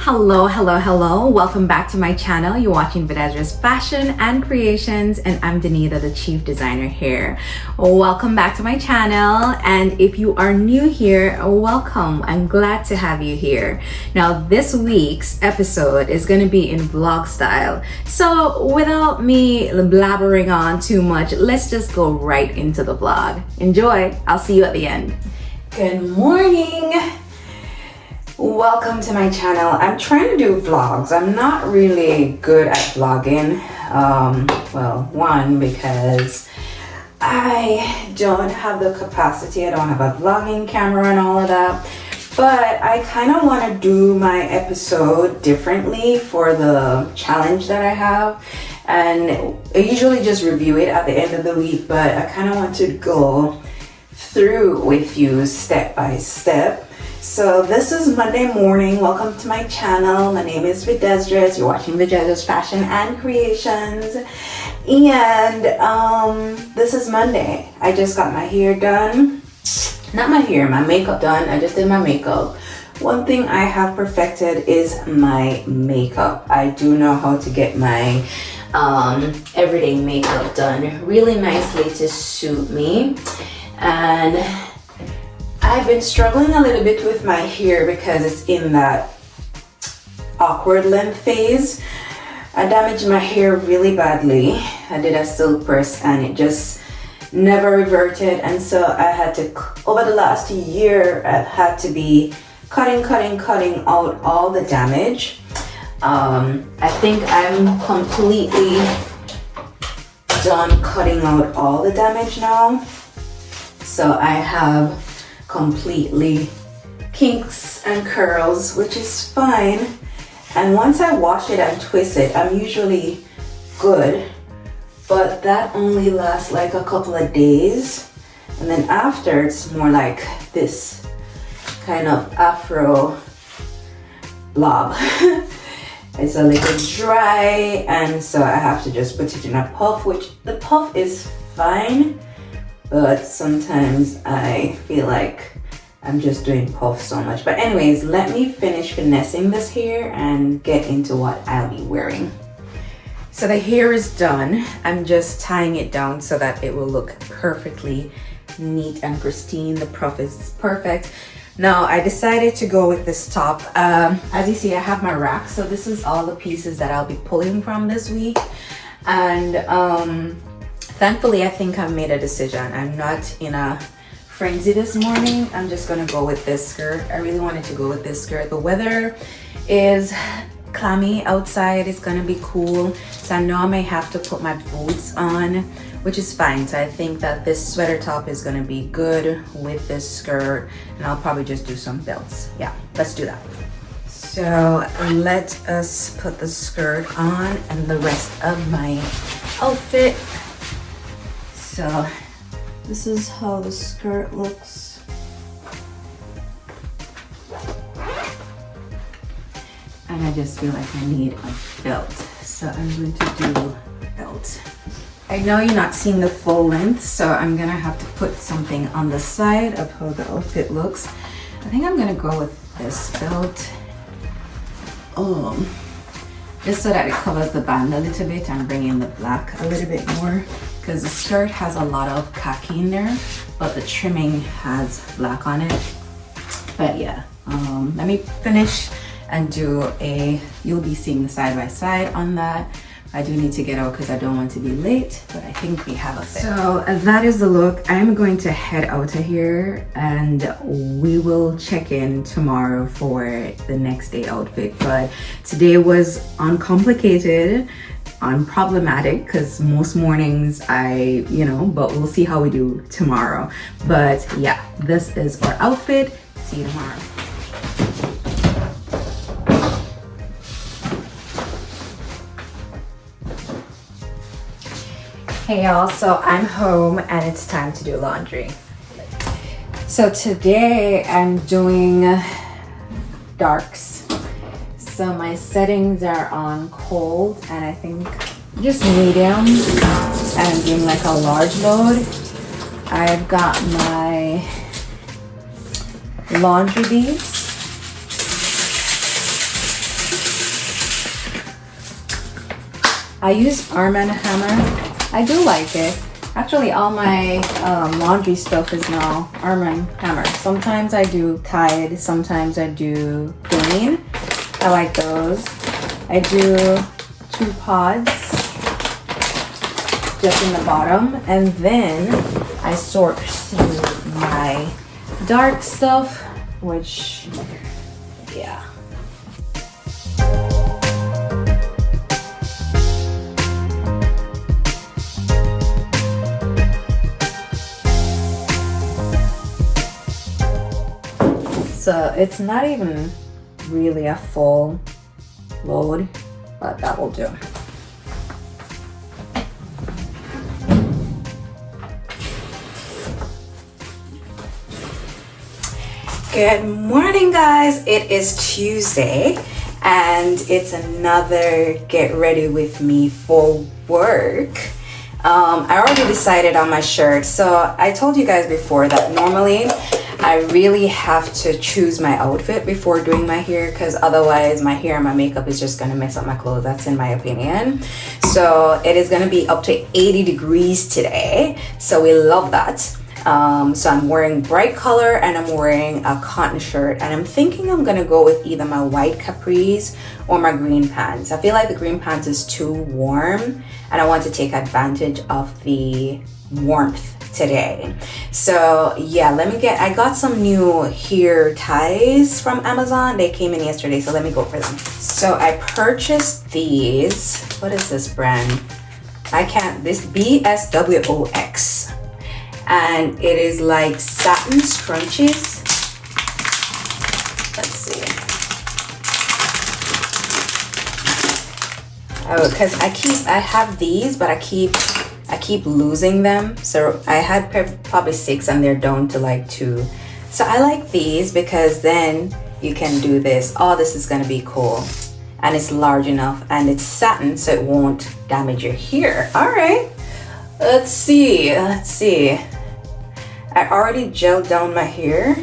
Hello. Welcome back to my channel. You're watching Vinted Fashion and Creations, and I'm Danita, the chief designer here. Welcome back to my channel, and if you are new here, welcome. I'm glad to have you here. Now, this week's episode is going to be in vlog style. So without me blabbering on too much, let's just go right into the vlog. Enjoy. I'll see you at the end. Good morning. Welcome to my channel. I'm trying to do vlogs. I'm not really good at vlogging. Well, one, because I don't have the capacity. I don't have a vlogging camera and all of that. But I kind of want to do my episode differently for the challenge that I have. And I usually just review it at the end of the week, but I kind of want to go through with you step by step. So this is Monday morning. Welcome to my channel. My name is Vinted. You're watching Vinted Fashion and Creations. And this is Monday. I just got my hair done. Not my hair, my makeup done. I just did my makeup. One thing I have perfected is my makeup. I do know how to get my everyday makeup done really nicely to suit me. And I've been struggling a little bit with my hair because it's in that awkward length phase. I damaged my hair really badly. I did a silk press and it just never reverted, and so I had to, over the last year, I've had to be cutting out all the damage. I think I'm completely done cutting out all the damage now. So I have completely kinks and curls, which is fine. And once I wash it and twist it, I'm usually good, but that only lasts like a couple of days. And then after, it's more like this kind of afro blob. It's a little dry, and so I have to just put it in a puff, which the puff is fine, but sometimes I feel like I'm just doing puff so much. But anyways, let me finish finessing this hair and get into what I'll be wearing. So the hair is done. I'm just tying it down so that it will look perfectly neat and pristine. The puff is perfect. Now I decided to go with this top. As you see, I have my rack. So this is all the pieces that I'll be pulling from this week. And thankfully, I think I've made a decision. I'm not in a frenzy this morning. I'm just gonna go with this skirt. I really wanted to go with this skirt. The weather is clammy outside. It's gonna be cool. So I know I may have to put my boots on, which is fine. So I think that this sweater top is gonna be good with this skirt. And I'll probably just do some belts. Yeah, let's do that. So let us put the skirt on and the rest of my outfit. So this is how the skirt looks. And I just feel like I need a belt. So I'm going to do a belt. I know you're not seeing the full length, so I'm gonna have to put something on the side of how the outfit looks. I think I'm gonna go with this belt. Just so that it covers the band a little bit and bring in the black a little bit more. Because the skirt has a lot of khaki in there, but the trimming has black on it. But yeah, let me finish and do you'll be seeing the side by side on that. I do need to get out because I don't want to be late, but I think we have a fit. So that is the look. I'm going to head out of here and we will check in tomorrow for the next day outfit. But today was uncomplicated, unproblematic, because most mornings but we'll see how we do tomorrow. But yeah, this is our outfit. See you tomorrow. Hey y'all, so I'm home and it's time to do laundry. So today I'm doing darks. So my settings are on cold and I think just medium, and I'm doing like a large load. I've got my laundry beads I use Arm & Hammer. I do like it. Actually, all my laundry stuff is now Arm & Hammer. Sometimes I do Tide, sometimes I do Clean. I like those. I do 2 pods just in the bottom, and then I sort through my dark stuff, which, yeah. So it's not even really a full load, but that will do. Good morning, guys. It is Tuesday and it's another get ready with me for work. I already decided on my shirt. So I told you guys before that normally I really have to choose my outfit before doing my hair, because otherwise my hair and my makeup is just going to mess up my clothes. That's in my opinion. So it is going to be up to 80 degrees today, so we love that. So I'm wearing bright color and I'm wearing a cotton shirt, and I'm thinking I'm going to go with either my white capris or my green pants. I feel like the green pants is too warm and I want to take advantage of the warmth today. So yeah, I got some new hair ties from Amazon. They came in yesterday, so let me go for them. So I purchased these. What is this brand? This BSWOX, and it is like satin scrunchies. Let's see. Oh, because I have these, but I keep losing them. So I had probably 6 and they're down to like 2. So I like these because then you can do this. Oh, this is gonna be cool. And it's large enough and it's satin, so it won't damage your hair. All right, let's see. I already gelled down my hair.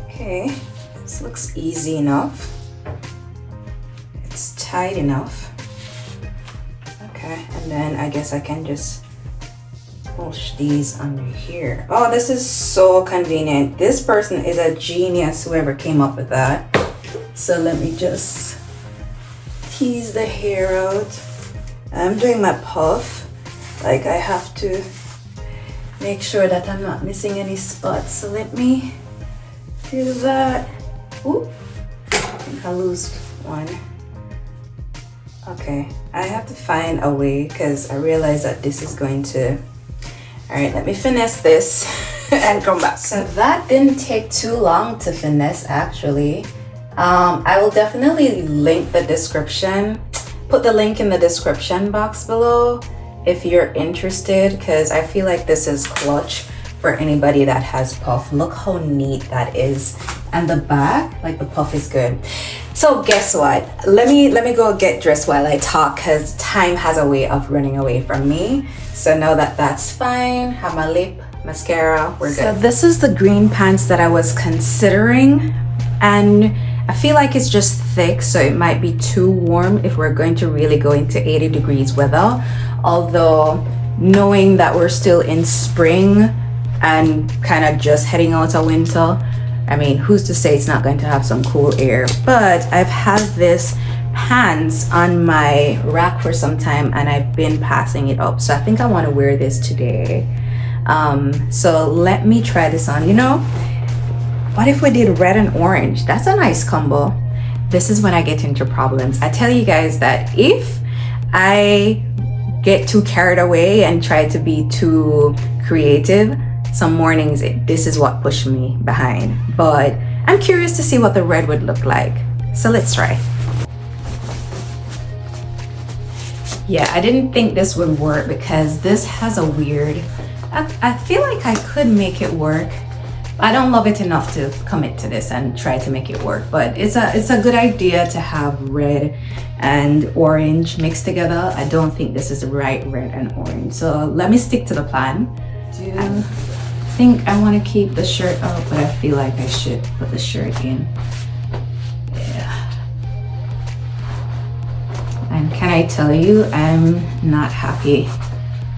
Okay. This looks easy enough. It's tight enough. Okay, and then I guess I can just push these under here. Oh, this is so convenient. This person is a genius, whoever came up with that. So let me just tease the hair out. I'm doing my puff. Like, I have to make sure that I'm not missing any spots. So let me do that. Ooh, I think I lost one. Okay, I have to find a way because I realize that this is going to... All right, let me finesse this and come back. So that didn't take too long to finesse, actually. I will definitely link the description, put the link in the description box below if you're interested, because I feel like this is clutch for anybody that has puff. Look how neat that is. And the back, like the puff is good. So guess what? Let me go get dressed while I talk, because time has a way of running away from me. So know that that's fine. Have my lip, mascara, we're good. So this is the green pants that I was considering, and I feel like it's just thick, so it might be too warm if we're going to really go into 80 degrees weather. Although knowing that we're still in spring and kind of just heading out of winter, I mean, who's to say it's not going to have some cool air? But I've had this pants on my rack for some time and I've been passing it up. So I think I want to wear this today. So let me try this on. You know, what if we did red and orange? That's a nice combo. This is when I get into problems. I tell you guys that if I get too carried away and try to be too creative, some mornings this is what pushed me behind. But I'm curious to see what the red would look like, so let's try. Yeah, I didn't think this would work because this has a weird, I feel like I could make it work. I don't love it enough to commit to this and try to make it work, but it's a good idea to have red and orange mixed together. I don't think this is the right red and orange, so let me stick to the plan. think I want to keep the shirt out, but I feel like I should put the shirt in. Yeah. And can I tell you, I'm not happy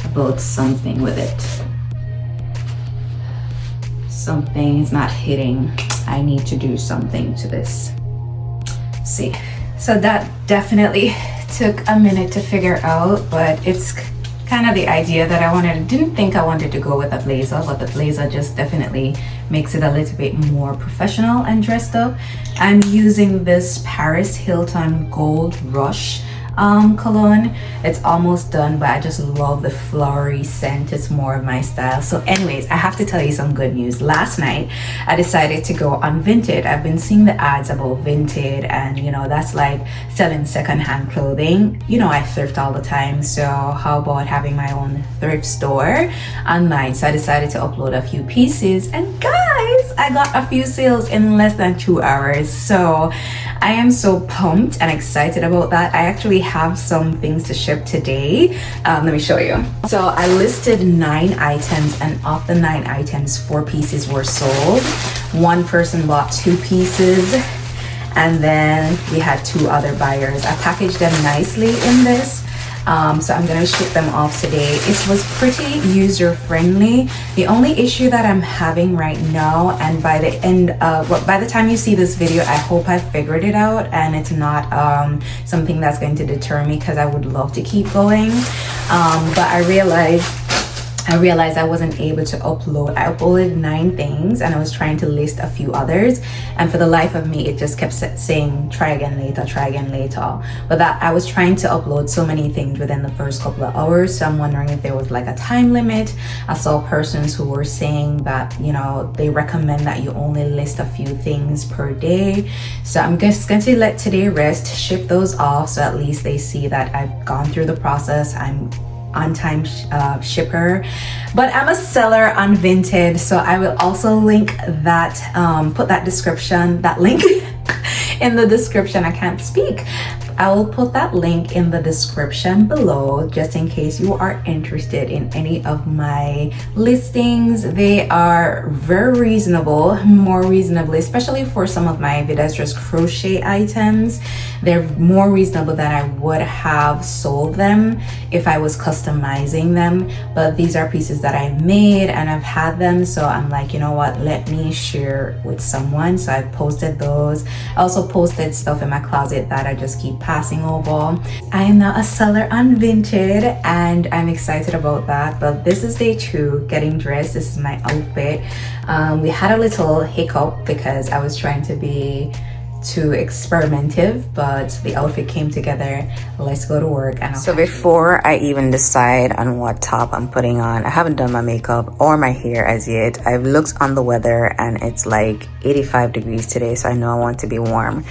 about something with it. Something is not hitting. I need to do something to this. See, so that definitely took a minute to figure out, but it's kind of the idea that I wanted. Didn't think I wanted to go with a blazer, but the blazer just definitely makes it a little bit more professional and dressed up. I'm using this Paris Hilton Gold Rush cologne. It's almost done, but I just love the flowery scent. It's more of my style. So anyways, I have to tell you some good news. Last night I decided to go on Vinted. I've been seeing the ads about Vinted, and you know, that's like selling secondhand clothing. You know, I thrift all the time, so how about having my own thrift store online? So I decided to upload a few pieces, and guys, I got a few sales in less than 2 hours. So I am so pumped and excited about that. I actually have some things to ship today. Let me show you. So I listed 9 items, and of the 9 items, 4 pieces were sold. One person bought 2 pieces, and then we had 2 other buyers. I packaged them nicely in this. So I'm gonna ship them off today. It was pretty user friendly. The only issue that I'm having right now, and by the end of, well, by the time you see this video, I hope I figured it out and it's not something that's going to deter me, because I would love to keep going. But I realized I wasn't able to upload. I uploaded 9 things and I was trying to list a few others, and for the life of me it just kept saying try again later, try again later. But that I was trying to upload so many things within the first couple of hours, so I'm wondering if there was like a time limit. I saw persons who were saying that, you know, they recommend that you only list a few things per day. So I'm just going to let today rest, ship those off, so at least they see that I've gone through the process. I'm on-time shipper, but I'm a seller on Vinted, so I will also link that, put that link in the description. I can't speak. I will put that link in the description below, just in case you are interested in any of my listings. They are very reasonable, more reasonably, especially for some of my Vintage crochet items. They're more reasonable than I would have sold them if I was customizing them. But these are pieces that I made and I've had them, so I'm like, you know what, let me share with someone. So I posted those. I also posted stuff in my closet that I just keep passing over. I am now a seller on Vinted and I'm excited about that. But this is day 2, getting dressed. This is my outfit. We had a little hiccup because I was trying to be too experimentative, but the outfit came together. Let's go to work. And so before I even decide on what top I'm putting on, I haven't done my makeup or my hair as yet. I've looked on the weather and it's like 85 degrees today, so I know I want to be warm.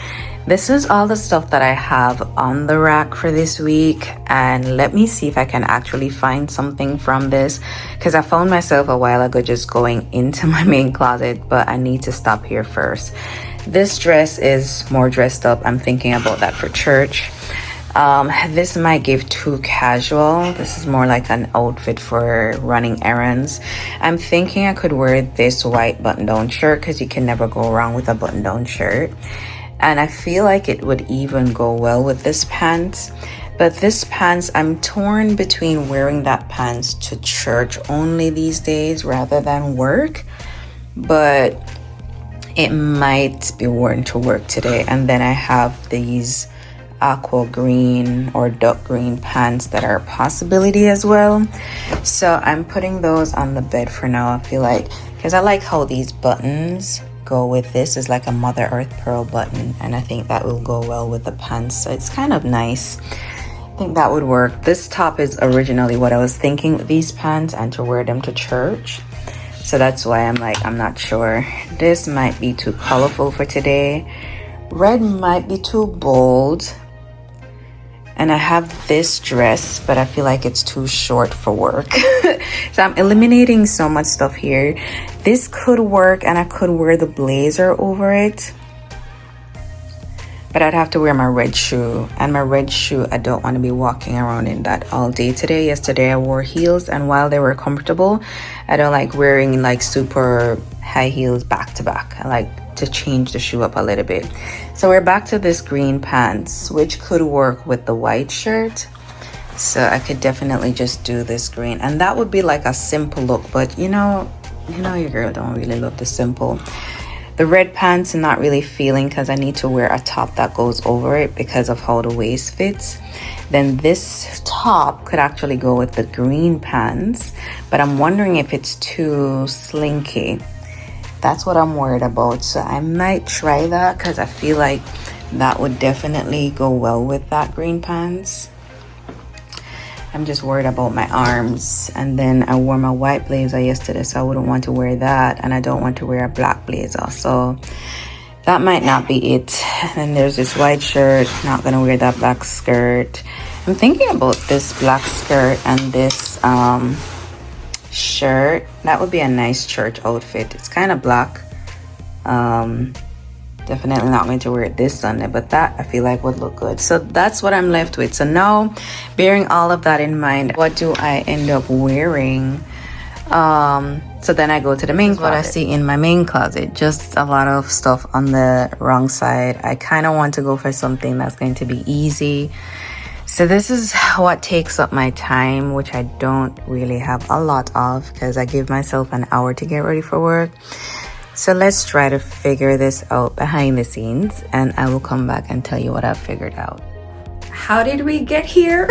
This is all the stuff that I have on the rack for this week, and let me see if I can actually find something from this, because I found myself a while ago just going into my main closet, but I need to stop here first. This dress is more dressed up. I'm thinking about that for church. This might give too casual. This is more like an outfit for running errands. I'm thinking I could wear this white button-down shirt, because you can never go wrong with a button-down shirt. And I feel like it would even go well with this pants. But this pants, I'm torn between wearing that pants to church only these days rather than work. But it might be worn to work today. And then I have these aqua green or duck green pants that are a possibility as well. So I'm putting those on the bed for now. I feel like, because I like how these buttons go with this. Is like a Mother Earth pearl button, and I think that will go well with the pants, so it's kind of nice. I think that would work. This top is originally what I was thinking with these pants, and to wear them to church, so that's why I'm like, I'm not sure. This might be too colorful for today. Red might be too bold, and I have this dress, but I feel like it's too short for work. So I'm eliminating so much stuff here. This could work, and I could wear the blazer over it. but I'd have to wear my red shoe, and my red shoe, I don't want to be walking around in that all day today. Yesterday I wore heels, and while they were comfortable, I don't like wearing like super high heels back to back. I like to change the shoe up a little bit. So we're back to this green pants, which could work with the white shirt. So I could definitely just do this green, and that would be like a simple look. But you know your girl don't really love the simple. The red pants I'm not really feeling, because I need to wear a top that goes over it because of how the waist fits. Then this top could actually go with the green pants, but I'm wondering if it's too slinky. That's what I'm worried about. So I might try that, because I feel like that would definitely go well with that green pants. I'm just worried about my arms. And then I wore my white blazer yesterday, so I wouldn't want to wear that, and I don't want to wear a black blazer, so that might not be it. And there's this white shirt, not gonna wear that black skirt. I'm thinking about this black skirt and this shirt. That would be a nice church outfit. It's kind of black. Definitely not going to wear it this Sunday, but that I feel like would look good. So that's what I'm left with. So now, bearing all of that in mind, what do I end up wearing? So then I go to the main closet. What I see in my main closet, just a lot of stuff on the wrong side. I kind of want to go for something that's going to be easy. So this is what takes up my time, which I don't really have a lot of, because I give myself an hour to get ready for work. So let's try to figure this out behind the scenes, and I will come back and tell you what I've figured out. How did we get here?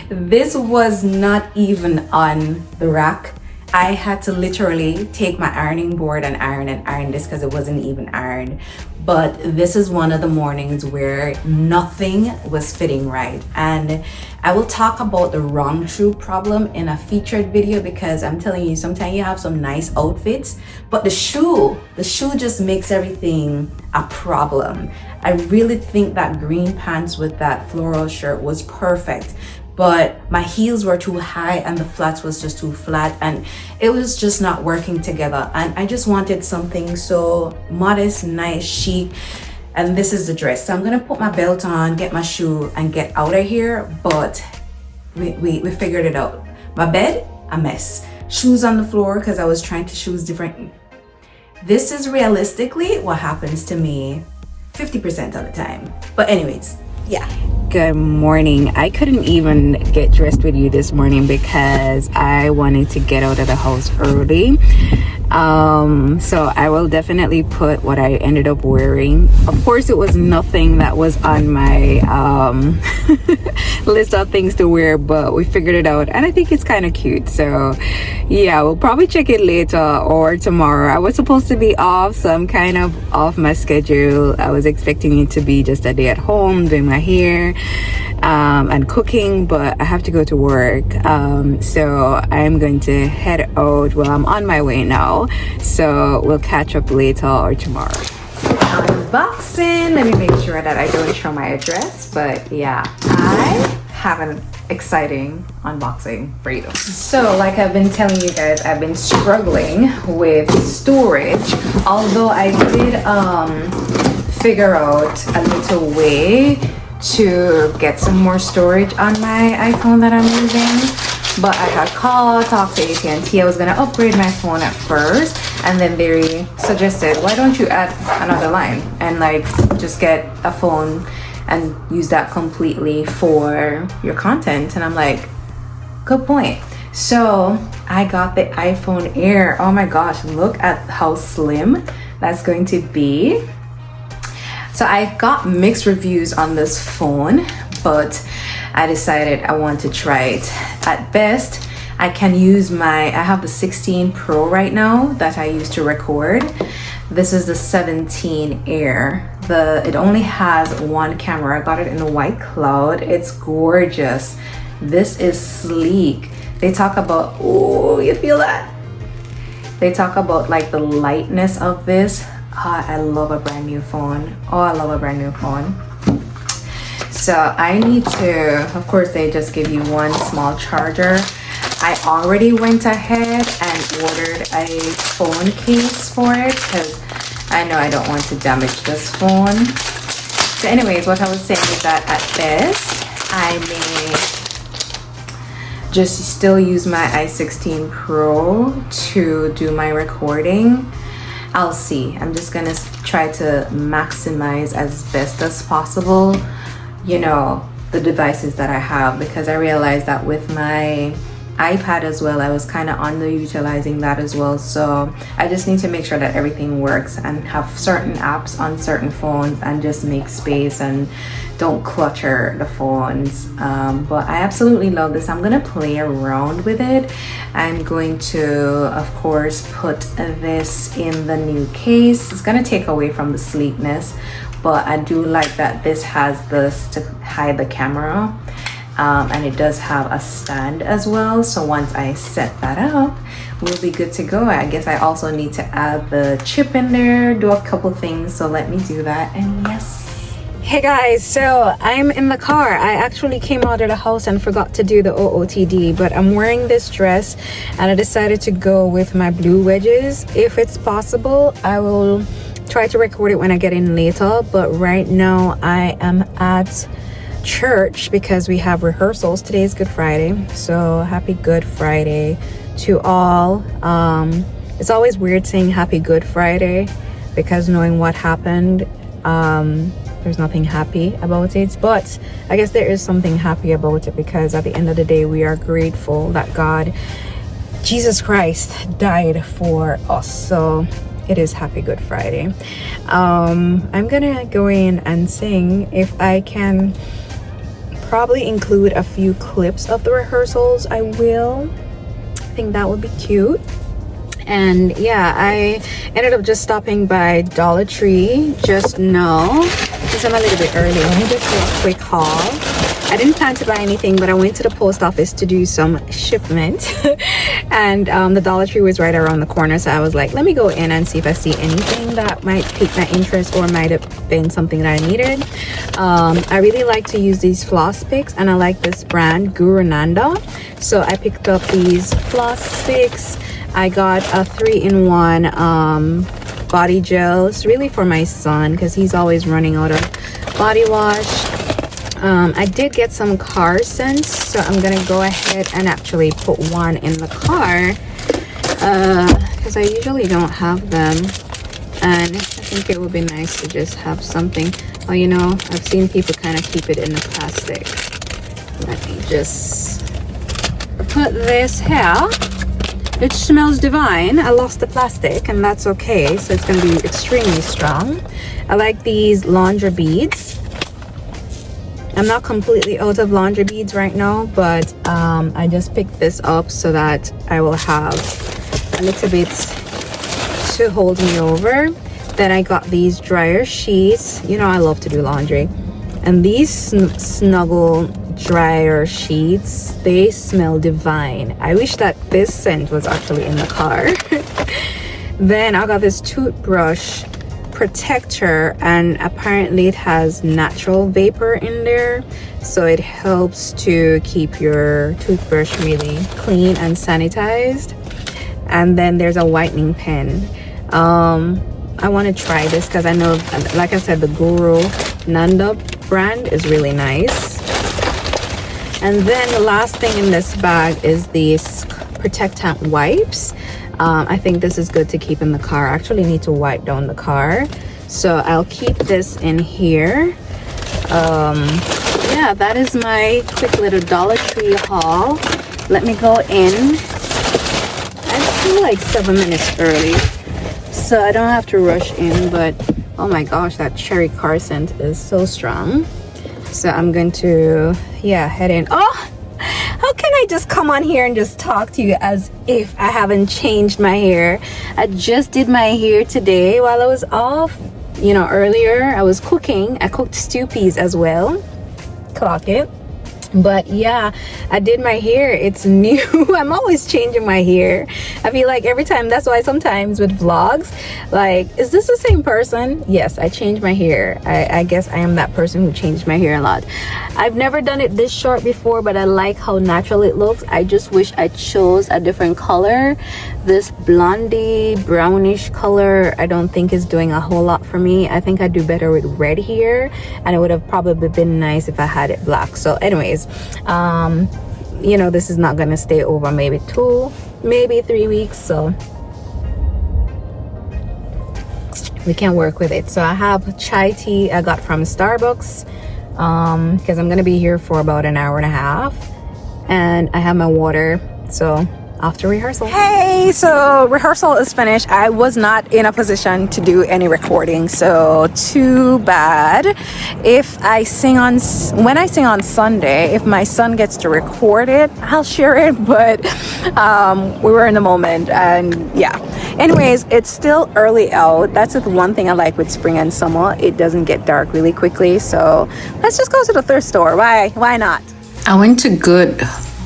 This was not even on the rack. I had to literally take my ironing board and iron this, because it wasn't even ironed. But this is one of the mornings where nothing was fitting right, and I will talk about the wrong shoe problem in a featured video, because I'm telling you, sometimes you have some nice outfits, but the shoe just makes everything a problem. I really think that green pants with that floral shirt was perfect, but my heels were too high and the flats was just too flat, and it was just not working together. And I just wanted something so modest, nice, chic, and this is the dress. So I'm gonna put my belt on, get my shoe, and get out of here. But we figured it out. My bed, a mess. Shoes on the floor, because I was trying to choose different. This is realistically what happens to me 50% of the time. But anyways, yeah. Good morning. I couldn't even get dressed with you this morning because I wanted to get out of the house early. So I will definitely put what I ended up wearing. Of course, it was nothing that was on my list of things to wear, but we figured it out, and I think it's kind of cute. So yeah, we'll probably check it later or tomorrow. I was supposed to be off, so I'm kind of off my schedule. I was expecting it to be just a day at home doing my hair and cooking, but I have to go to work. So I'm going to head out. Well, I'm on my way now, so we'll catch up later or tomorrow. Unboxing. Let me make sure that I don't show my address, but yeah, I have an exciting unboxing for you. So like I've been telling you guys, I've been struggling with storage, although I did figure out a little way to get some more storage on my iPhone that I'm using. But I had talked to AT&T. I was gonna upgrade my phone at first, and then they suggested, why don't you add another line and like just get a phone and use that completely for your content. And I'm like, good point. So I got the iPhone Air. Oh my gosh, look at how slim that's going to be. So I got mixed reviews on this phone, but I decided I want to try it. At best, I can use I have the 16 Pro right now that I use to record. This is the 17 Air. It only has one camera. I got it in a white cloud. It's gorgeous. This is sleek. They talk about, oh, you feel that? They talk about like the lightness of this. I love a brand new phone. Oh, I love a brand new phone. So I need to, of course, they just give you one small charger. I already went ahead and ordered a phone case for it because I know I don't want to damage this phone. So anyways, what I was saying is that at best I may just still use my i16 Pro to do my recording. I'll see. I'm just gonna try to maximize as best as possible, you know, the devices that I have, because I realized that with my iPad as well, I was kind of underutilizing that as well. So I just need to make sure that everything works and have certain apps on certain phones and just make space and don't clutter the phones. But I absolutely love this. I'm gonna play around with it. I'm going to, of course, put this in the new case. It's gonna take away from the sleekness, but I do like that this has this to hide the camera. And it does have a stand as well, so once I set that up, we'll be good to go. I guess I also need to add the chip in there, do a couple things, so let me do that. And yes, hey guys, so I'm in the car. I actually came out of the house and forgot to do the OOTD, but I'm wearing this dress and I decided to go with my blue wedges. If it's possible, I will try to record it when I get in later, but right now I am at church because we have rehearsals. Today is Good Friday, so happy Good Friday to all. It's always weird saying happy Good Friday because knowing what happened, there's nothing happy about it, but I guess there is something happy about it because at the end of the day we are grateful that God, Jesus Christ, died for us. So it is happy Good Friday. I'm gonna go in and sing. If I can probably include a few clips of the rehearsals, I will. I think that would be cute. And yeah, I ended up just stopping by Dollar Tree just now because I'm a little bit early. Let me just do a quick haul. I didn't plan to buy anything, but I went to the post office to do some shipment and the Dollar Tree was right around the corner, so I was like, let me go in and see if I see anything that might pique my interest or might have been something that I needed. I really like to use these floss picks, and I like this brand Guru Nanda, so I picked up these floss picks. I got a 3-in-1 body gel. It's really for my son because he's always running out of body wash. I did get some car scents, so I'm gonna go ahead and actually put one in the car because I usually don't have them, and I think it would be nice to just have something. Oh, you know, I've seen people kind of keep it in the plastic. Let me just put this here. It smells divine. I lost the plastic and that's okay, so it's gonna be extremely strong. I like these laundry beads. I'm not completely out of laundry beads right now, but I just picked this up so that I will have a little bit to hold me over. Then I got these dryer sheets. You know I love to do laundry, and these snuggle dryer sheets, they smell divine. I wish that this scent was actually in the car. Then I got this toothbrush protector, and apparently it has natural vapor in there, so it helps to keep your toothbrush really clean and sanitized. And then there's a whitening pen. I want to try this because I know, like I said, the Guru Nanda brand is really nice. And then the last thing in this bag is these protectant wipes. I think this is good to keep in the car. I actually need to wipe down the car, so I'll keep this in here. Yeah, that is my quick little Dollar Tree haul. Let me go in. I'm still like 7 minutes early, so I don't have to rush in, but oh my gosh, that cherry car scent is so strong. So I'm going to, yeah, head in. Oh, how can I just come on here and just talk to you as if I haven't changed my hair? I just did my hair today while I was off. You know, earlier I was cooking. I cooked stew peas as well. Clock it. But yeah, I did my hair. It's new. I'm always changing my hair. I feel like every time, that's why sometimes with vlogs, like, is this the same person? Yes, I changed my hair. I guess I am that person who changed my hair a lot. I've never done it this short before, but I like how natural it looks. I just wish I chose a different color. This blondie brownish color I don't think is doing a whole lot for me. I think I'd do better with red hair, and it would have probably been nice if I had it black. So anyways, you know, this is not gonna stay over maybe 3 weeks, so we can work with it. So I have chai tea I got from Starbucks because I'm gonna be here for about an hour and a half, and I have my water. So after rehearsal. Hey, so rehearsal is finished. I was not in a position to do any recording, so too bad. If I sing on, when I sing on Sunday, if my son gets to record it, I'll share it, but we were in the moment, and yeah. Anyways, it's still early out. That's the one thing I like with spring and summer. It doesn't get dark really quickly, so let's just go to the thrift store. Why not? I went to Good.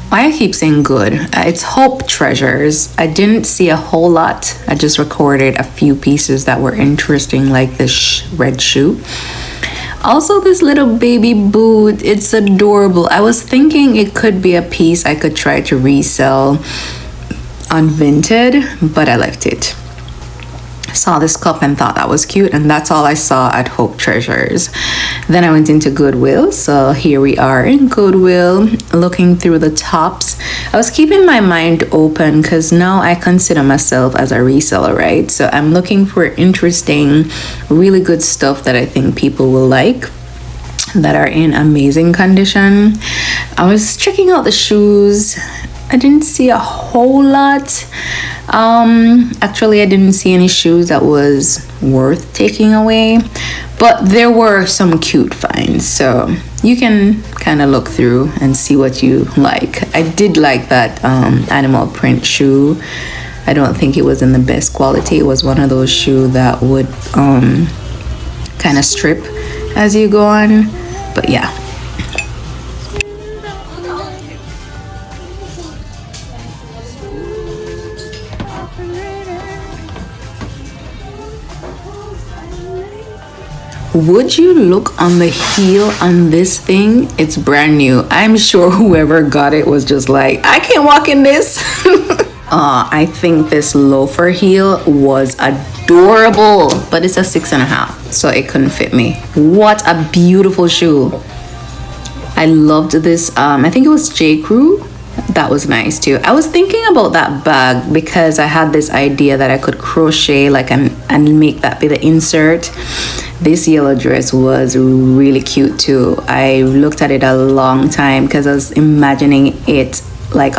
Why I keep saying Good? It's Hope Treasures. I didn't see a whole lot. I just recorded a few pieces that were interesting, like this red shoe. Also, this little baby boot. It's adorable. I was thinking it could be a piece I could try to resell on Vinted, but I left it. Saw this cup and thought that was cute, and that's all I saw at Hope Treasures. Then I went into Goodwill, so here we are in Goodwill looking through the tops. I was keeping my mind open because now I consider myself as a reseller, right? So I'm looking for interesting, really good stuff that I think people will like, that are in amazing condition. I was checking out the shoes. I didn't see a whole lot. Actually, I didn't see any shoes that was worth taking away, but there were some cute finds, so you can kind of look through and see what you like. I did like that animal print shoe. I don't think it was in the best quality. It was one of those shoes that would kind of strip as you go on, but yeah. Would you look on the heel on this thing? It's brand new. I'm sure whoever got it was just like, I can't walk in this. I think this loafer heel was adorable, but it's a 6.5, so it couldn't fit me. What a beautiful shoe. I loved this. I think it was J. Crew. That was nice too. I was thinking about that bag because I had this idea that I could crochet like and make that be the insert. This yellow dress was really cute too. I looked at it a long time because I was imagining it like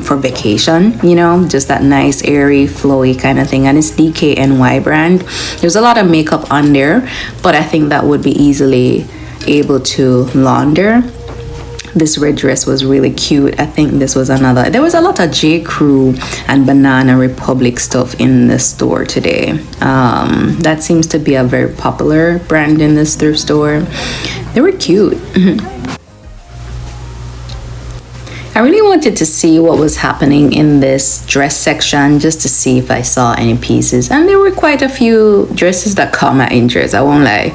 for vacation, you know, just that nice airy flowy kind of thing. And it's DKNY brand. There's a lot of makeup on there, but I think that would be easily able to launder. This red dress was really cute. I think this was another. There was a lot of J. Crew and Banana Republic stuff in the store today. That seems to be a very popular brand in this thrift store. They were cute. I really wanted to see what was happening in this dress section just to see if I saw any pieces. And there were quite a few dresses that caught my interest, I won't lie.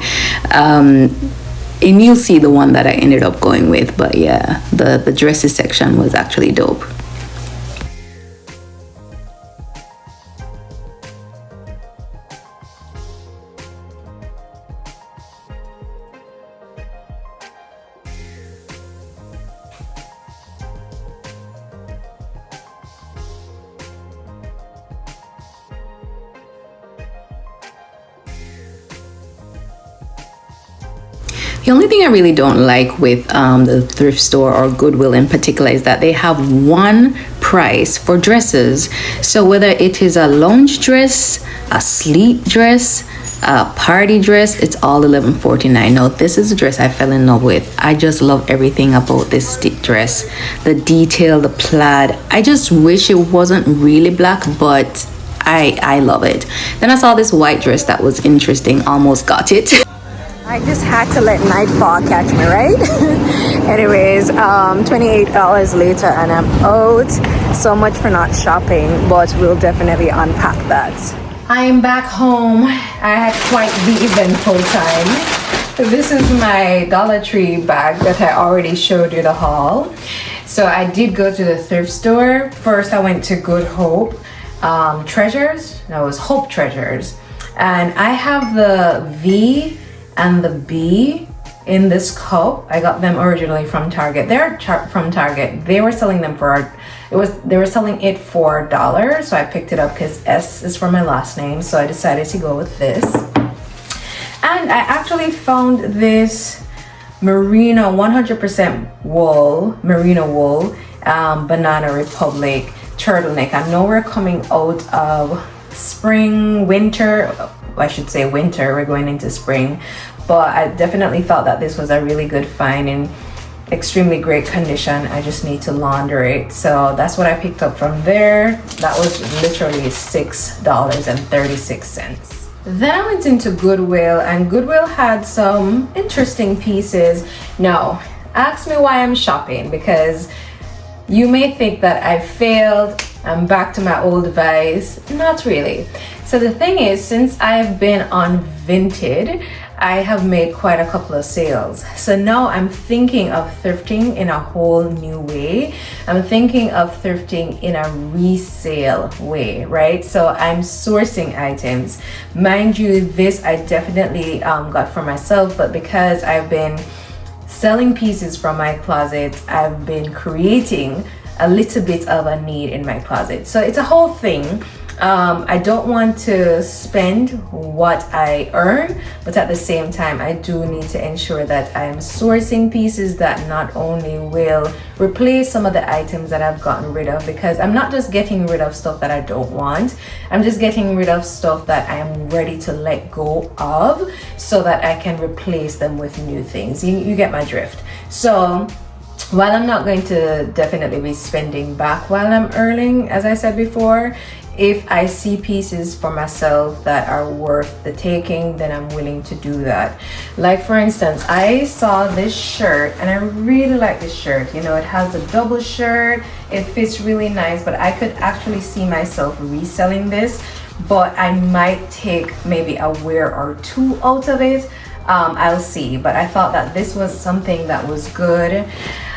And you'll see the one that I ended up going with, but yeah, the dresses section was actually dope. The only thing I really don't like with the thrift store or Goodwill in particular is that they have one price for dresses. So whether it is a lounge dress, a sleep dress, a party dress, it's all $11.49. Now this is a dress I fell in love with. I just love everything about this dress. The detail, the plaid. I just wish it wasn't really black, but I love it. Then I saw this white dress that was interesting, almost got it. I just had to let nightfall catch me, right? Anyways, $28 later and I'm out. So much for not shopping, but we'll definitely unpack that. I am back home. I had quite the eventful time. This is my Dollar Tree bag that I already showed you the haul. So I did go to the thrift store. First I went to Good Hope Treasures. No, it was Hope Treasures. And I have the V and the B in this cup. I got them originally from Target. They're from Target. They were selling them for they were selling it for $1, so I picked it up because S is for my last name, so I decided to go with this. And I actually found this merino 100% wool, merino wool, Banana Republic turtleneck. I know we're coming out of spring, winter, I should say winter, we're going into spring, but I definitely thought that this was a really good find in extremely great condition. I just need to launder it, so that's what I picked up from there. That was literally $6.36. Then I went into Goodwill, and Goodwill had some interesting pieces. Now, ask me why I'm shopping, because you may think that I failed, I'm back to my old vice. Not really. So the thing is, since I've been on Vinted, I have made quite a couple of sales. So now I'm thinking of thrifting in a whole new way. I'm thinking of thrifting in a resale way, right? So I'm sourcing items. Mind you, this I definitely got for myself, but because I've been selling pieces from my closet, I've been creating a little bit of a need in my closet. So it's a whole thing. I don't want to spend what I earn, but at the same time, I do need to ensure that I am sourcing pieces that not only will replace some of the items that I've gotten rid of, because I'm not just getting rid of stuff that I don't want, I'm just getting rid of stuff that I am ready to let go of so that I can replace them with new things. You get my drift. So while I'm not going to definitely be spending back while I'm earning, as I said before, if I see pieces for myself that are worth the taking, then I'm willing to do that. Like for instance, I saw this shirt and I really like this shirt. You know, it has a double shirt, it fits really nice, but I could actually see myself reselling this, but I might take maybe a wear or two out of it. I'll see, but I thought that this was something that was good.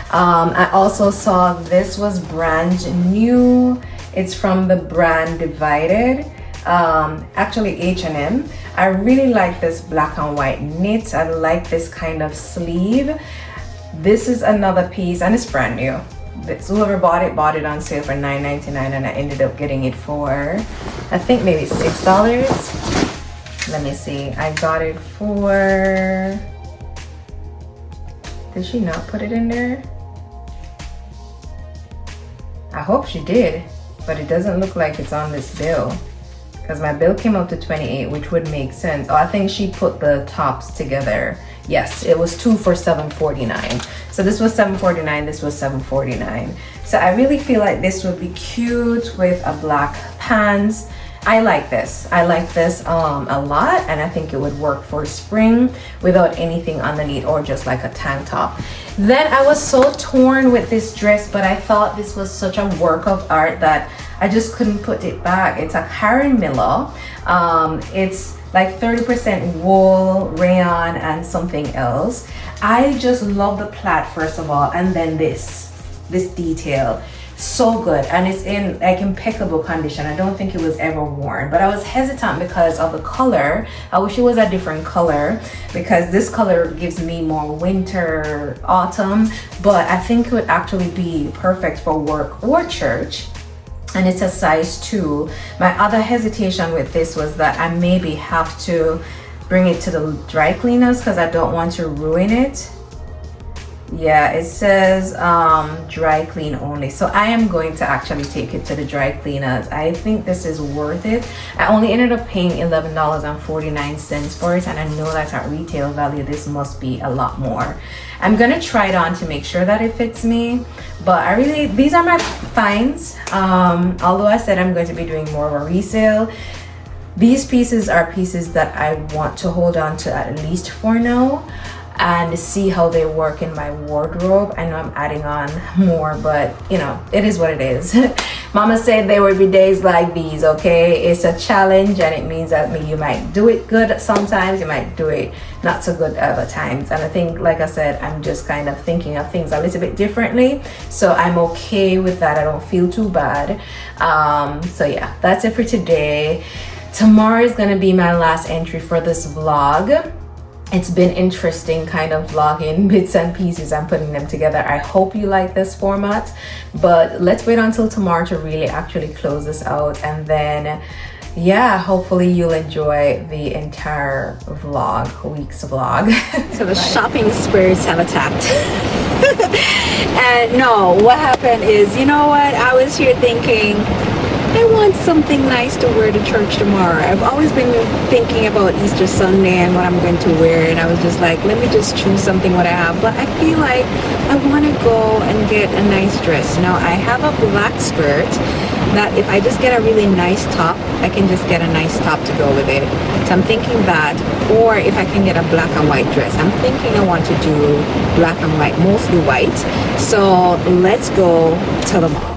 I also saw this was brand new. It's from the brand Divided, actually H&M. I really like this black and white knit. I like this kind of sleeve. This is another piece and it's brand new. So whoever bought it on sale for $9.99 and I ended up getting it for, I think maybe $6. Let me see, I got it for, did she not put it in there? I hope she did, but it doesn't look like it's on this bill because my bill came up to $28, which would make sense. Oh, I think she put the tops together. Yes, it was two for $7.49. So this was $7.49, this was $7.49. So I really feel like this would be cute with a black pants. I like this a lot, and I think it would work for spring without anything underneath or just like a tank top. Then I was so torn with this dress, but I thought this was such a work of art that I just couldn't put it back. It's a Karen Miller. It's like 30% wool, rayon, and something else. I just love the plaid first of all, and then this detail. So good, and it's in like impeccable condition. I don't think it was ever worn, but I was hesitant because of the color. I wish it was a different color because this color gives me more winter, autumn, but I think it would actually be perfect for work or church. And it's a size 2. My other hesitation with this was that I maybe have to bring it to the dry cleaners because I don't want to ruin it. Yeah, it says dry clean only, so I am going to actually take it to the dry cleaners. I think this is worth it. I only ended up paying $11.49 for it, and I know that at retail value this must be a lot more. I'm gonna try it on to make sure that it fits me, but these are my finds. Although I said I'm going to be doing more of a resale, These pieces are pieces that I want to hold on to at least for now and see how they work in my wardrobe. I know I'm adding on more, but you know, it is what it is. Mama said there would be days like these, okay? It's a challenge, and it means that you might do it good sometimes, you might do it not so good other times. And I think, like I said, I'm just kind of thinking of things a little bit differently, so I'm okay with that. I don't feel too bad. So yeah, that's it for today. Tomorrow is gonna be my last entry for this vlog. It's been interesting kind of vlogging bits and pieces and putting them together. I hope you like this format, but let's wait until tomorrow to really actually close this out, and then yeah, hopefully you'll enjoy the entire week's vlog. So the shopping spirits have attacked. And no, what happened is, you know what, I was here thinking I want something nice to wear to church tomorrow. I've always been thinking about Easter Sunday and what I'm going to wear, and I was just like, let me just choose something what I have. But I feel like I want to go and get a nice dress. Now I have a black skirt that if I just get a really nice top, I can just get a nice top to go with it. So I'm thinking that, or if I can get a black and white dress. I'm thinking I want to do black and white, mostly white. So let's go to the mall.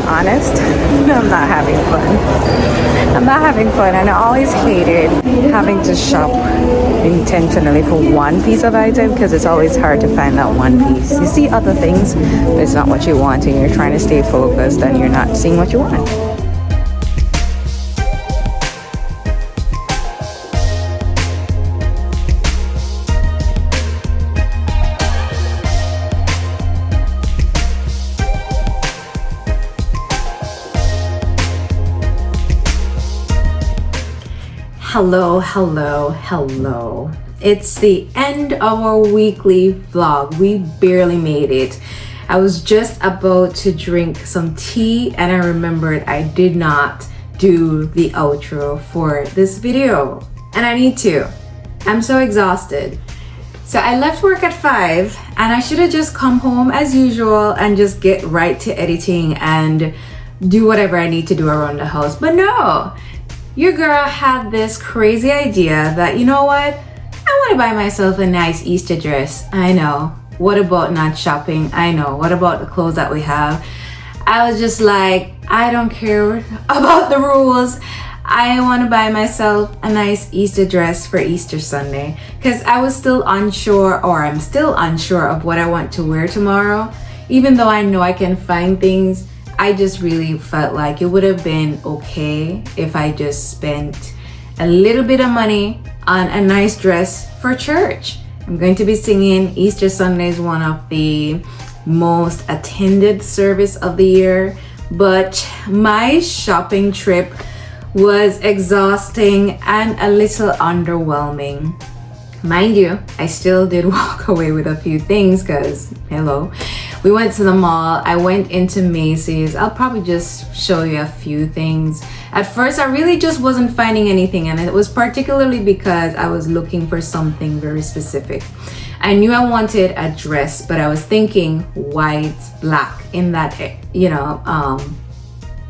Honest, I'm not having fun. I'm not having fun, and I always hated having to shop intentionally for one piece of item because it's always hard to find that one piece. You see other things, but it's not what you want, and you're trying to stay focused and you're not seeing what you want. Hello. It's the end of our weekly vlog. We barely made it. I was just about to drink some tea and I remembered I did not do the outro for this video, and I need to. I'm so exhausted. So I left work at 5 and I should have just come home as usual and just get right to editing and do whatever I need to do around the house. But no, your girl had this crazy idea that, you know what? I want to buy myself a nice Easter dress. I know. What about not shopping? I know. What about the clothes that we have? I was just like, I don't care about the rules. I want to buy myself a nice Easter dress for Easter Sunday because I was still unsure, or I'm still unsure of what I want to wear tomorrow. Even though I know I can find things, I just really felt like it would have been okay if I just spent a little bit of money on a nice dress for church. I'm going to be singing. Easter Sunday is one of the most attended service of the year, but my shopping trip was exhausting and a little underwhelming. Mind you, I still did walk away with a few things because, hello, we went to the mall. I went into Macy's. I'll probably just show you a few things. At first, I really just wasn't finding anything, and it was particularly because I was looking for something very specific. I knew I wanted a dress, but I was thinking white, black in that,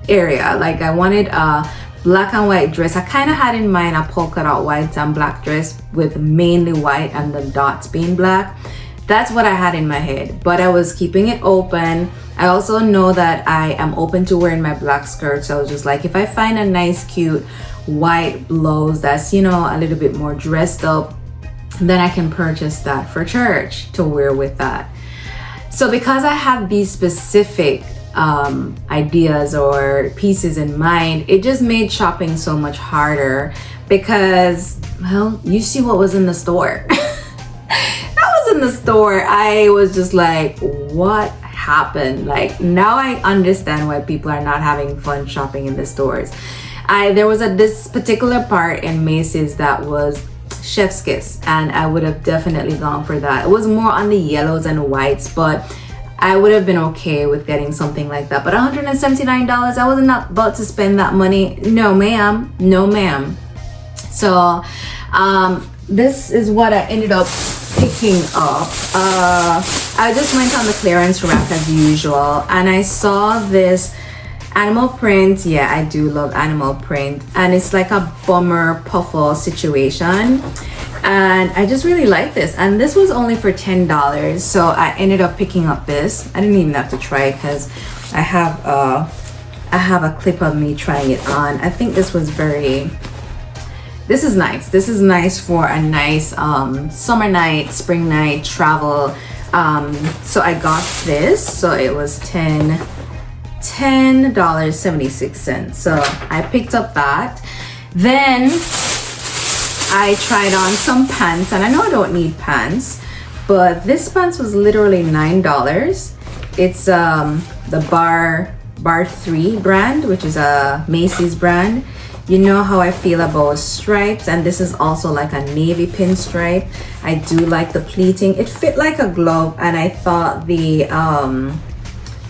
area. Like I wanted a black and white dress. I kind of had in mind a polka dot white and black dress with mainly white and the dots being black. That's what I had in my head, but I was keeping it open. I also know that I am open to wearing my black skirt, so I was just like, if I find a nice cute white blouse that's, a little bit more dressed up, then I can purchase that for church to wear with that. So because I have these specific ideas or pieces in mind, it just made shopping so much harder because, well, you see what was in the store. That was in the store. I was just like, what happen. Like, now I understand why people are not having fun shopping in the stores. There was this particular part in Macy's that was chef's kiss, and I would have definitely gone for that. It was more on the yellows and whites, but I would have been okay with getting something like that. But $179, I was not about to spend that money. No ma'am, no ma'am. So this is what I ended up picking up. I just went on the clearance rack as usual, and I saw this animal print. Yeah, I do love animal print, and it's like a bummer puffle situation, and I just really like this, and this was only for $10, so I ended up picking up this. I didn't even have to try it because I have a clip of me trying it on. I think this is nice. This is nice for a nice summer night, spring night travel. So I got this, so it was $10.76. So I picked up that. Then I tried on some pants, and I know I don't need pants, but this pants was literally $9. It's the Bar 3 brand, which is a Macy's brand. You know how I feel about stripes, and this is also like a navy pinstripe. I do like the pleating. It fit like a glove, and I thought the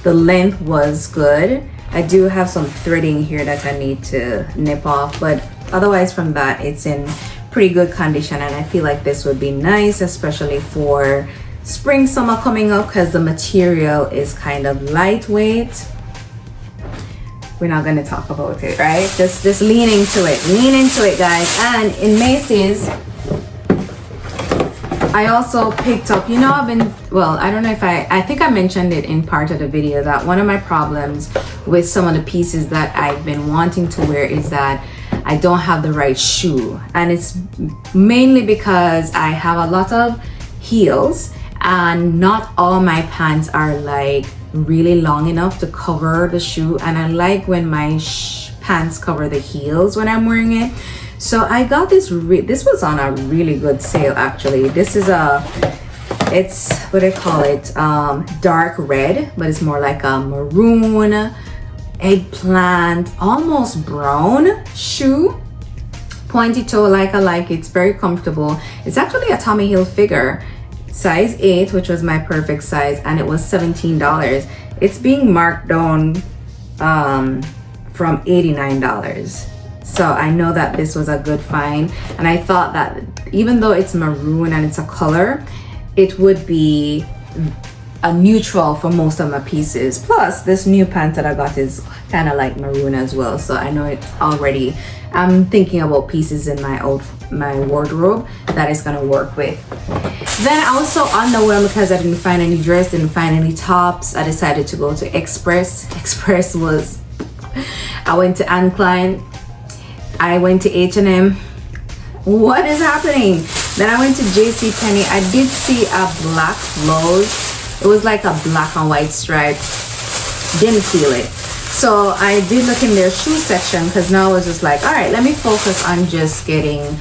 length was good. I do have some threading here that I need to nip off, but otherwise from that, it's in pretty good condition, and I feel like this would be nice, especially for spring, summer coming up, because the material is kind of lightweight. We're not going to talk about it, right? Just lean into it, guys. And in Macy's, I also picked up, I don't know if I think I mentioned it in part of the video, that one of my problems with some of the pieces that I've been wanting to wear is that I don't have the right shoe, and it's mainly because I have a lot of heels, and not all my pants are like really long enough to cover the shoe, and I like when my pants cover the heels when I'm wearing it. So I got this this was on a really good sale, actually. This is it's what do I call it, dark red, but it's more like a maroon, eggplant, almost brown shoe. Pointy toe, like I like it. It's very comfortable. It's actually a Tommy Hilfiger size 8, which was my perfect size, and it was $17. It's being marked down from $89. So I know that this was a good find, and I thought that even though it's maroon and it's a color, it would be a neutral for most of my pieces. Plus this new pant that I got is kind of like maroon as well, so I know it's already, I'm thinking about pieces in my wardrobe that is gonna work with. Then I was so underwhelmed because I didn't find any dress, didn't find any tops. I decided to go to Express. Express was, I went to Anne Klein, I went to H&M. What is happening? Then I went to JCPenney. I did see a black blouse. It was like a black and white stripe. Didn't feel it. So I did look in their shoe section, because now I was just like, all right, let me focus on just getting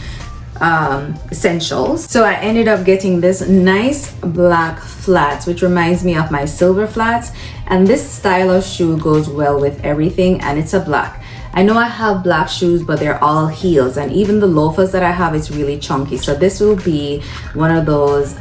essentials. So I ended up getting this nice black flats, which reminds me of my silver flats, and this style of shoe goes well with everything, and it's a black. I know I have black shoes, but they're all heels, and even the loafers that I have is really chunky. So this will be one of those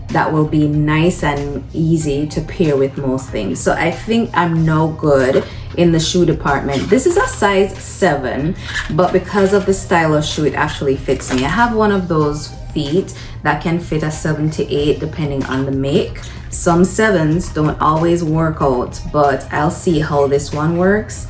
that will be nice and easy to pair with most things. So I think I'm no good in the shoe department. This is a size 7, but because of the style of shoe, it actually fits me. I have one of those feet that can fit a 7 to 8 depending on the make. Some 7s don't always work out, but I'll see how this one works.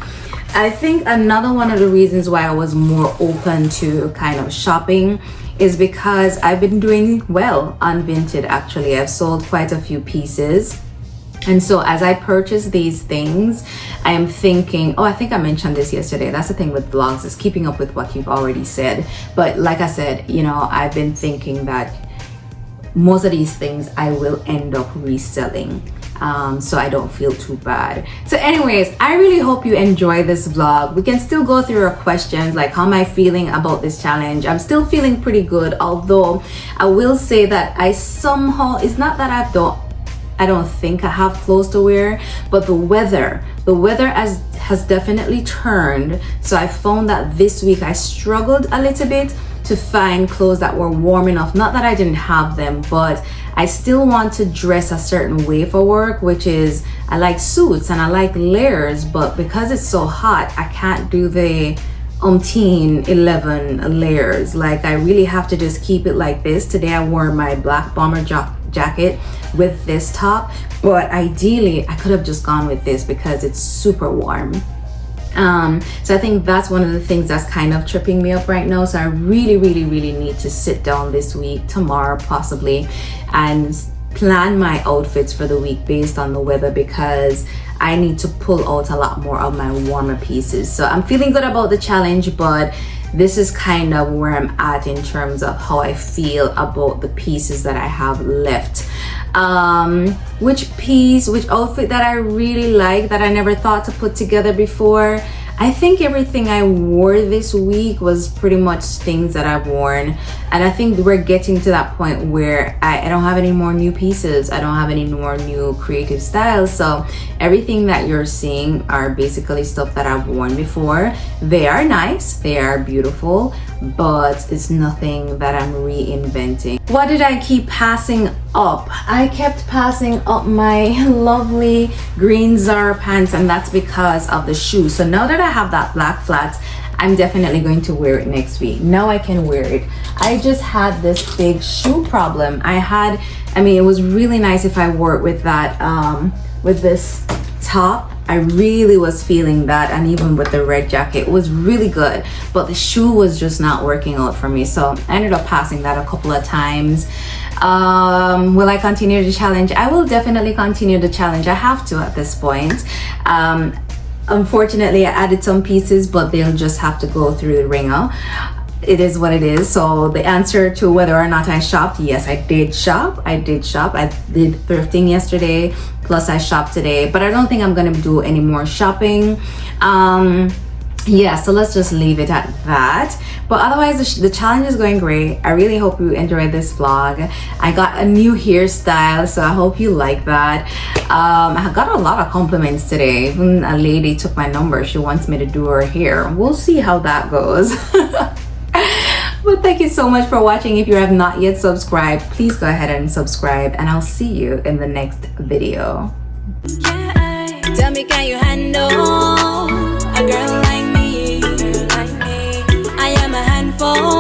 I think another one of the reasons why I was more open to kind of shopping is because I've been doing well on Vinted. Actually, I've sold quite a few pieces, and so as I purchase these things, I am thinking, I think I mentioned this yesterday, that's the thing with vlogs, is keeping up with what you've already said. But like I said, I've been thinking that most of these things I will end up reselling, so I don't feel too bad. So anyways, I really hope you enjoy this vlog. We can still go through our questions, like how am I feeling about this challenge. I'm still feeling pretty good, although I will say that I somehow, it's not that I don't think I have clothes to wear, but the weather has definitely turned. So I found that this week I struggled a little bit to find clothes that were warm enough. Not that I didn't have them, but I still want to dress a certain way for work, which is I like suits and I like layers, but because it's so hot, I can't do the 11 layers. Like I really have to just keep it like this. Today I wore my black bomber jacket with this top, but ideally I could have just gone with this because it's super warm. So I think that's one of the things that's kind of tripping me up right now. So I really need to sit down this week, tomorrow possibly, and plan my outfits for the week based on the weather, because I need to pull out a lot more of my warmer pieces. So I'm feeling good about the challenge, but this is kind of where I'm at in terms of how I feel about the pieces that I have left. Which outfit that I really like that I never thought to put together before. I think everything I wore this week was pretty much things that I've worn, and I think we're getting to that point where I don't have any more new pieces. I don't have any more new creative styles, so everything that you're seeing are basically stuff that I've worn before. They are nice, they are beautiful, but it's nothing that I'm reinventing. What did I keep passing up? I kept passing up my lovely green Zara pants, and that's because of the shoes. So now that I have that black flat, I'm definitely going to wear it next week. Now I can wear it. I just had this big shoe problem. I mean, it was really nice if I wore it with that, with this top. I really was feeling that, and even with the red jacket, it was really good, but the shoe was just not working out for me. So I ended up passing that a couple of times. Will I continue the challenge? I will definitely continue the challenge. I have to at this point. Unfortunately, I added some pieces, but they'll just have to go through the ringer. It is what it is. So the answer to whether or not I shopped, yes, I did shop. I did thrifting yesterday, plus I shopped today, but I don't think I'm gonna do any more shopping. Yeah, so let's just leave it at that. But otherwise, the challenge is going great. I really hope you enjoyed this vlog. I got a new hairstyle, so I hope you like that. I got a lot of compliments today. Even a lady took my number. She wants me to do her hair. We'll see how that goes. But thank you so much for watching. If you have not yet subscribed, please go ahead and subscribe, and I'll see you in the next video. Tell me, can you handle a girl like me? I am a handful.